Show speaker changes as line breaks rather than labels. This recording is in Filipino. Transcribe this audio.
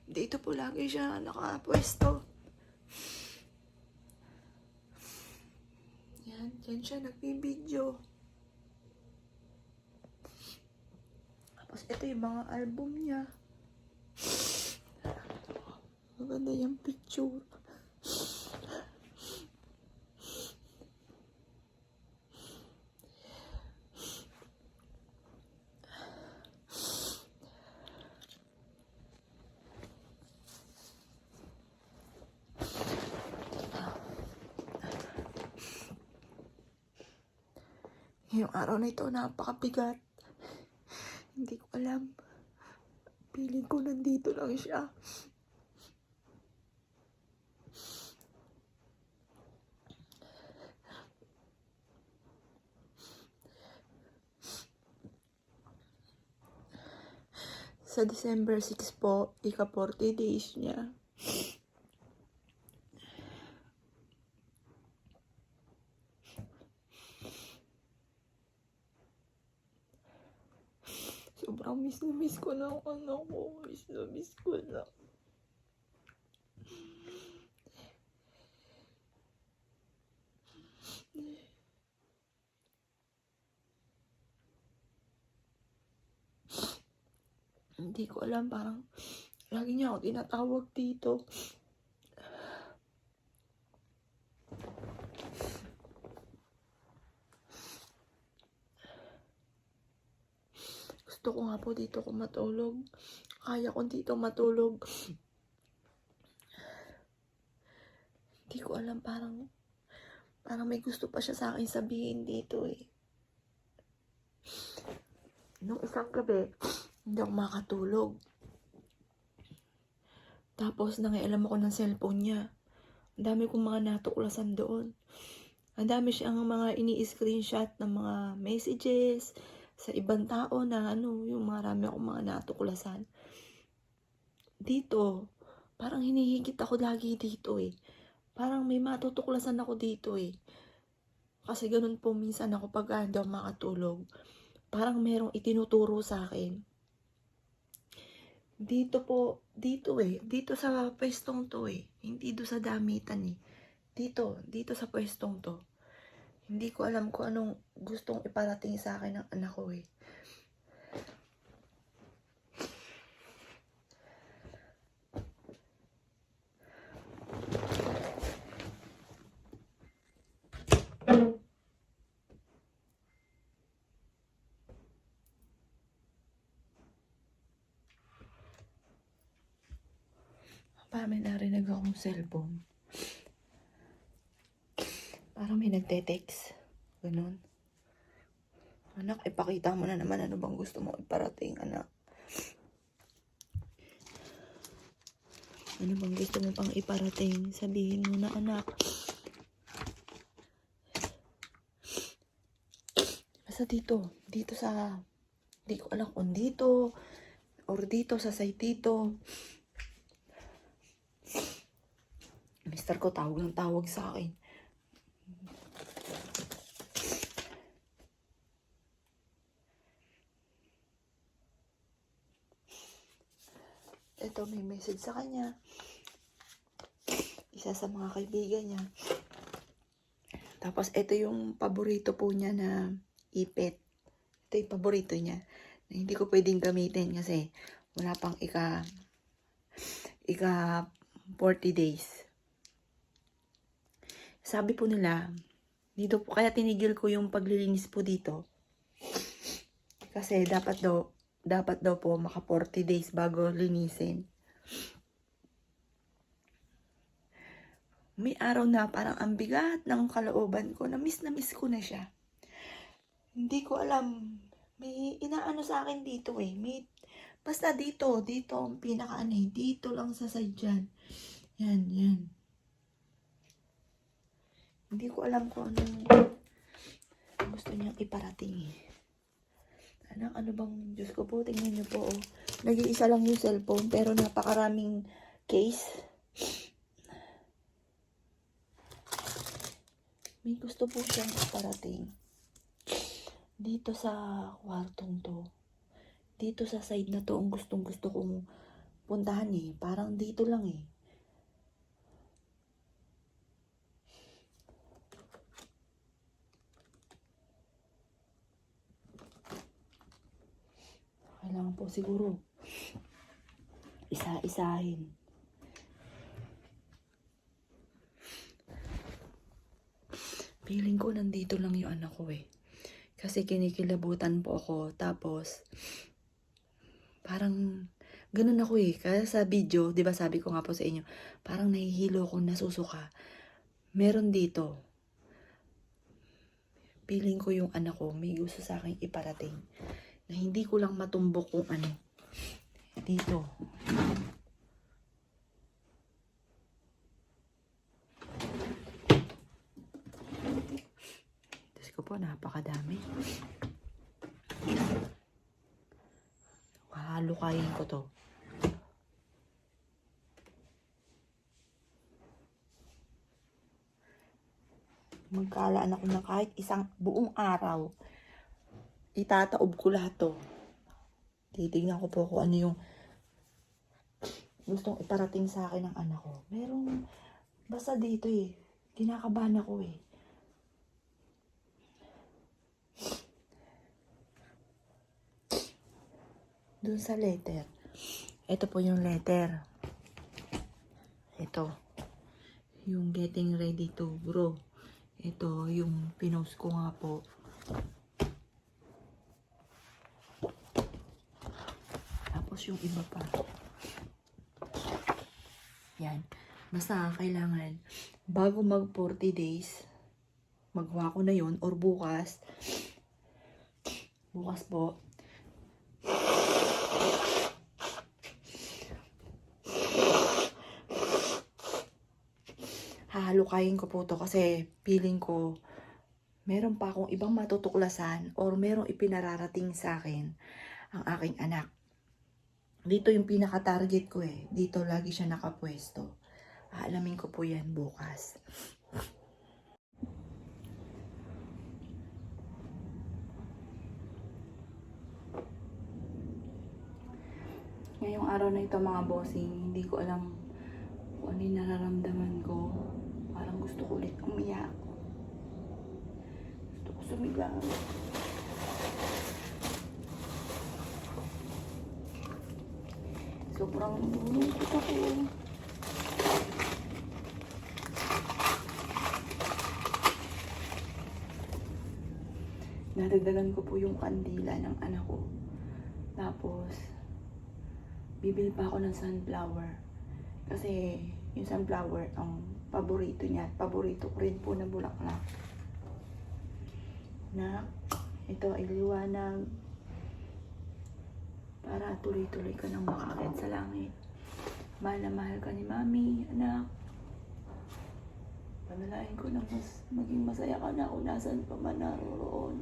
Dito po lagi siya nakapwesto. Yan, dyan siya nagbibideo. Tapos ito yung mga album niya. Maganda yung picture. Yung araw na ito, napakabigat. Hindi ko alam. Piling ko nandito lang siya. Sa December 6 po, ika 40 days niya. Sobrang miss na miss ko na ang anak ko. Miss na miss ko na. Hindi ko alam, parang lagi niya ako tinatawag dito. Gusto ko nga po dito ko matulog. Kaya ko dito matulog. Hindi ko alam, parang may gusto pa siya sa akin sabihin dito eh. Nung isang gabi, hindi ako makatulog. Tapos nangialam ako ng cellphone niya. Ang dami kong mga natuklasan doon. Ang dami siyang mga ini-screenshot ng mga messages sa ibang tao na yung marami akong mga natuklasan. Dito, parang hinihigit ako lagi dito eh. Parang may matutuklasan ako dito eh. Kasi ganun po minsan ako pag hindi ako makatulog. Parang merong itinuturo sa akin. Dito po, dito sa pwestong to eh. Hindi do sa damitan eh. Dito sa pwestong to. Hindi ko alam kung anong gustong iparating sa akin ng anak ko eh. Parang may narinig akong cellphone. Parang may nagte-text. Ganun. Anak, ipakita mo na naman ano bang gusto mo iparating, anak. Ano bang gusto mo pang iparating? Sabihin mo na, anak. Basta dito sa, di ko alam kung dito, or dito sa side dito. Mister ko tawag ng tawag sa akin. Ito, may message sa kanya. Isa sa mga kaibigan niya. Tapos, ito yung paborito po niya na ipit. Ito yung paborito niya. Na hindi ko pwedeng gamitin kasi wala pang ika 40 days. Sabi po nila, dito po, kaya tinigil ko yung paglilinis po dito. Kasi dapat daw po maka 40 days bago linisin. May araw na parang ang bigat ng kalooban ko, na miss ko na siya. Hindi ko alam, may inaano sa akin dito eh. Basta dito ang pinaka dito lang sa side dyan. Yan. Hindi ko alam kung anong gusto niyang iparating eh. Anak, ano bang, Diyos ko po, tingnan niyo po oh. Nag-iisa lang yung cellphone pero napakaraming case. May gusto po siyang iparating. Dito sa kwartong to. Dito sa side na to ang gustong gusto kong puntahan eh. Parang dito lang eh. Kailangan po siguro isa-isahin. Feeling ko nandito lang yung anak ko eh. Kasi kinikilabutan po ako. Tapos, parang ganun ako eh. Kaya sa video, di ba sabi ko nga po sa inyo, parang nahihilo ako, nasusuka. Meron dito. Feeling ko yung anak ko may gusto sa akin iparating. Na hindi ko lang matumbok kung ano. Dito. Diyos ko po, napakadami. Halukayin ko to. Magkalaan ako ng kahit isang buong araw. Itataob ko lahat to. Titignan ko po kung ano yung gustong iparating sa akin ng anak ko. Merong basta dito eh. Kinakabahan ako eh. Dun sa letter. Ito po yung letter. Ito. Yung getting ready to grow. Ito yung pinost ko nga po. Tapos yung iba pa. Yan. Basta kailangan bago mag 40 days, magawa ko na yun or bukas. Bukas po. Hahalukayin ko po to kasi feeling ko meron pa akong ibang matutuklasan or merong ipinararating sa akin ang aking anak. Dito yung pinaka-target ko eh. Dito lagi siya nakapwesto. Aalamin ko po yan bukas. Ngayong araw na ito mga bossing, hindi ko alam kung ano yung nararamdaman ko. Parang gusto ko ulit umiyak. Gusto ko sumigaw. Sobrang lulungkot ako. Nadagdagan ko po yung kandila ng anak ko. Tapos, bibili pa ako ng sunflower. Kasi yung sunflower, ang paborito niya. Paborito ko rin po na bulaklak. Na, ito ay liwanag. Para tuloy-tuloy ka nang makakit sa langit. Mahal na mahal ka ni Mami, anak. Panalain ko na maging masaya ka na kung nasan pa man naroon.